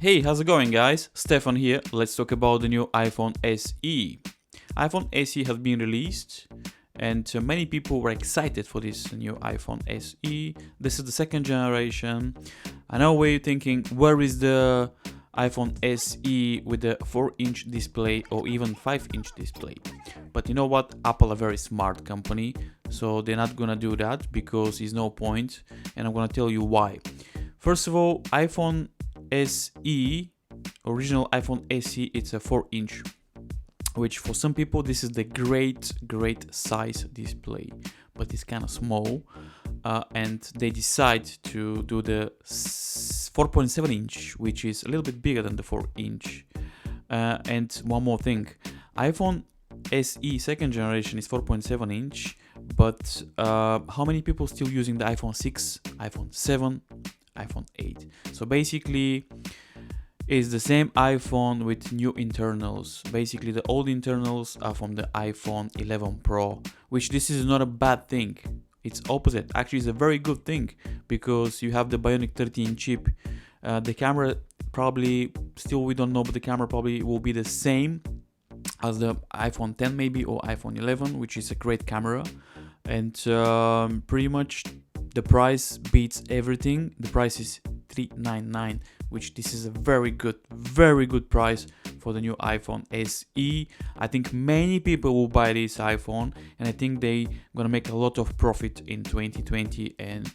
Hey, how's it going, guys? Stefan here. Let's talk about the new iPhone SE. iPhone SE has been released, and many people were excited for this new iPhone SE. This is the second generation. I know where you're thinking, where is the iPhone SE with the 4-inch display or even 5-inch display? But you know what? Apple a very smart company, so they're not gonna do that because there's no point, and I'm gonna tell you why. First of all, iPhone SE, original iPhone SE, it's a 4-inch, which for some people this is the great size display, but it's kind of small, and they decide to do the 4.7-inch, which is a little bit bigger than the 4-inch. And one more thing, iPhone SE second generation is 4.7-inch, but how many people still using the iPhone 6, iPhone 7, iPhone 8? So basically it's the same iPhone with new internals. Basically the old internals are from the iPhone 11 Pro, which this is not a bad thing. It's opposite. Actually, it's a very good thing because you have the Bionic 13 chip. The camera probably, still we don't know, but the camera probably will be the same as the iPhone 10 maybe, or iPhone 11, which is a great camera. And pretty much the price beats everything. The price is $399, which this is a very good price for the new iPhone SE. I think many people will buy this iPhone, and I think they gonna make a lot of profit in 2020 and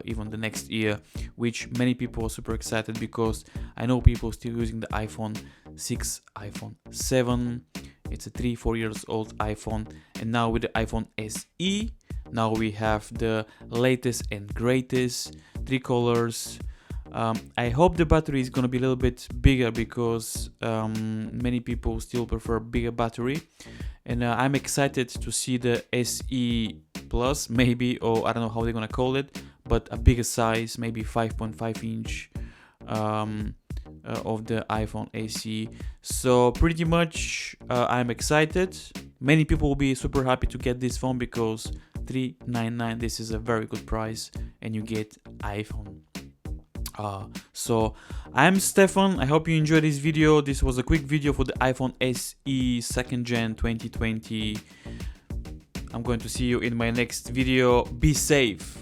even the next year, which many people are super excited because I know people still using the iPhone 6, iPhone 7. It's a 3-4 years old iPhone, and now with the iPhone SE, now we have the latest and greatest 3 colors. I hope the battery is gonna be a little bit bigger because many people still prefer bigger battery, and I'm excited to see the SE Plus maybe, or I don't know how they're gonna call it, but a bigger size, maybe 5.5-inch of the iPhone SE. So pretty much I'm excited. Many people will be super happy to get this phone because $399, this is a very good price, and you get iPhone. So I'm Stefan. I hope you enjoyed this video. This was a quick video for the iPhone SE 2nd Gen 2020. I'm going to see you in my next video. Be safe.